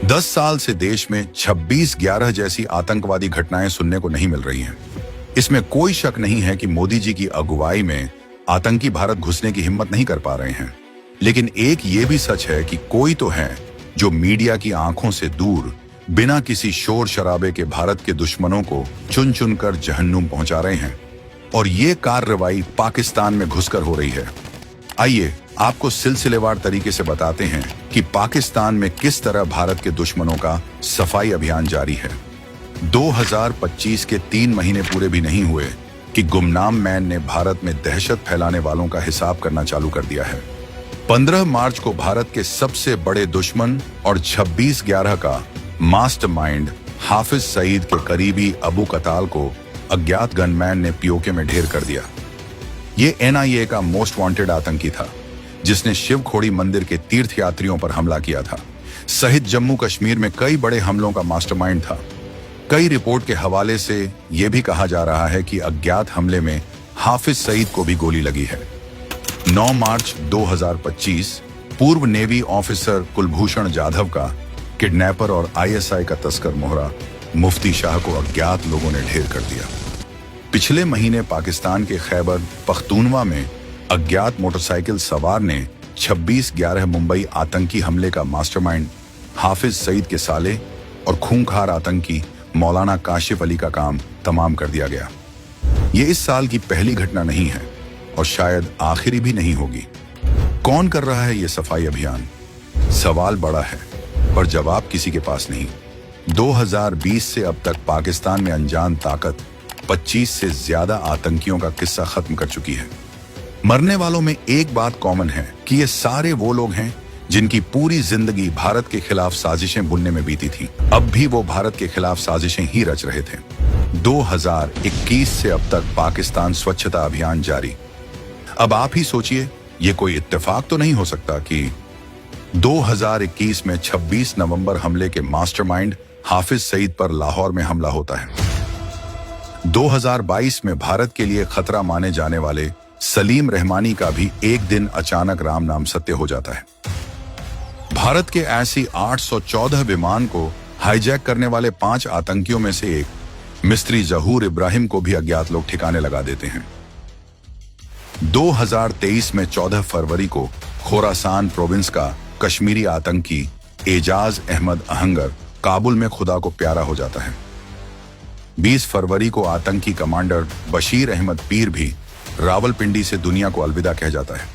10 साल से देश में 26/11 जैसी आतंकवादी घटनाएं सुनने को नहीं मिल रही हैं। इसमें कोई शक नहीं है कि मोदी जी की अगुवाई में आतंकी भारत घुसने की हिम्मत नहीं कर पा रहे हैं। लेकिन एक ये भी सच है कि कोई तो है जो मीडिया की आंखों से दूर बिना किसी शोर शराबे के भारत के दुश्मनों को चुन चुन कर जहन्नुम पहुंचा रहे हैं, और ये कार्रवाई पाकिस्तान में घुसकर हो रही है। आइए आपको सिलसिलेवार तरीके से बताते हैं कि पाकिस्तान में किस तरह भारत के दुश्मनों का सफाई अभियान जारी है। 2025 के 3 महीने पूरे भी नहीं हुए कि गुमनाम मैन ने भारत में दहशत फैलाने वालों का हिसाब करना चालू कर दिया है। 15 मार्च को भारत के सबसे बड़े दुश्मन और 26/11 का मास्टरमाइंड हाफिज सईद के करीबी अबू कताल को अज्ञात गनमैन ने पीओके में ढेर कर दिया। ये एनआईए का मोस्ट वांटेड आतंकी था, जिसने शिवखोड़ी मंदिर के तीर्थयात्रियों पर हमला किया था, सहित जम्मू कश्मीर में कई बड़े हमलों का मास्टरमाइंड था। कई रिपोर्ट के हवाले से यह भी कहा जा रहा है कि अज्ञात हमले में हाफिज सईद को भी गोली लगी है। 9 मार्च 2025 पूर्व नेवी ऑफिसर कुलभूषण जाधव का किडनैपर और आईएसआई का तस्कर मोहरा मुफ्ती शाह को अज्ञात लोगों ने ढेर कर दिया। पिछले महीने पाकिस्तान के खैबर पख्तूनवा में अज्ञात मोटरसाइकिल सवार ने 26/11 मुंबई आतंकी हमले का मास्टरमाइंड हाफिज सईद के साले और खूंखार आतंकी मौलाना काशिफ अली का काम तमाम कर दिया गया। ये इस साल की पहली घटना नहीं है और शायद आखिरी भी नहीं होगी। कौन कर रहा है ये सफाई अभियान? सवाल बड़ा है पर जवाब किसी के पास नहीं। 2020 से अब तक पाकिस्तान में अनजान ताकत 25 से ज्यादा आतंकियों का किस्सा खत्म कर चुकी है। मरने वालों में एक बात कॉमन है कि ये सारे वो लोग हैं जिनकी पूरी जिंदगी भारत के खिलाफ साजिशें बुनने में बीती थी। अब भी वो भारत के खिलाफ साजिशें ही रच रहे थे। 2021 से अब तक पाकिस्तान स्वच्छता अभियान जारी। अब आप ही सोचिए, ये कोई इत्तेफाक तो नहीं हो सकता कि 2021 में 26 नवंबर हमले के मास्टरमाइंड हाफिज सईद पर लाहौर में हमला होता है। 2022 में भारत के लिए खतरा माने जाने वाले सलीम रहमानी का भी एक दिन अचानक राम नाम सत्य हो जाता है। भारत के ऐसी 814 विमान को हाईजैक करने वाले 5 आतंकियों में से एक मिस्त्री जहूर इब्राहिम को भी अज्ञात लोग ठिकाने लगा देते हैं। 2023 में 14 फरवरी को खोरासान प्रोविंस का कश्मीरी आतंकी एजाज अहमद अहंगर काबुल में खुदा को प्यारा हो जाता है। 20 फरवरी को आतंकी कमांडर बशीर अहमद पीर भी रावलपिंडी से दुनिया को अलविदा कह जाता है।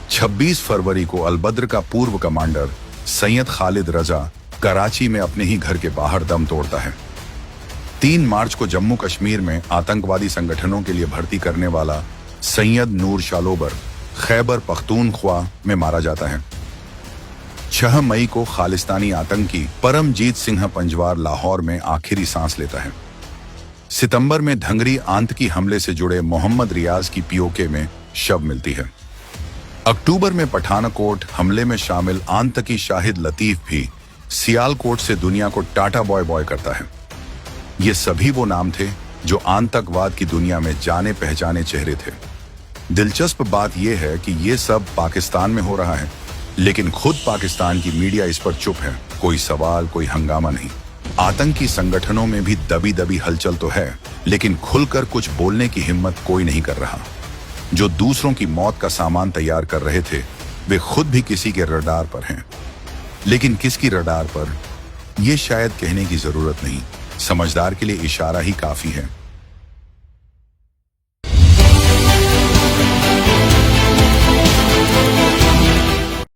26 फरवरी को अलबद्र का पूर्व कमांडर सैयद खालिद रजा कराची में अपने ही घर के बाहर दम तोड़ता है। 3 मार्च को जम्मू कश्मीर में आतंकवादी संगठनों के लिए भर्ती करने वाला सैयद नूर शालोबर खैबर पख्तूनख्वा में मारा जाता है। 6 मई को खालिस्तानी आतंकी परमजीत सिंह पंजवार लाहौर में आखिरी सांस लेता है। सितंबर में ढंगरी आतंकी हमले से जुड़े मोहम्मद रियाज की पीओके में शव मिलती है। अक्टूबर में पठानकोट हमले में शामिल आतंकी शाहिद लतीफ भी सियालकोट से दुनिया को टाटा बॉय बॉय करता है। ये सभी वो नाम थे जो आतंकवाद की दुनिया में जाने पहचाने चेहरे थे। दिलचस्प बात यह है कि ये सब पाकिस्तान में हो रहा है, लेकिन खुद पाकिस्तान की मीडिया इस पर चुप है। कोई सवाल, कोई हंगामा नहीं। आतंकी संगठनों में भी दबी दबी हलचल तो है, लेकिन खुलकर कुछ बोलने की हिम्मत कोई नहीं कर रहा। जो दूसरों की मौत का सामान तैयार कर रहे थे, वे खुद भी किसी के रडार पर हैं। लेकिन किसकी रडार पर, यह शायद कहने की जरूरत नहीं। समझदार के लिए इशारा ही काफी है।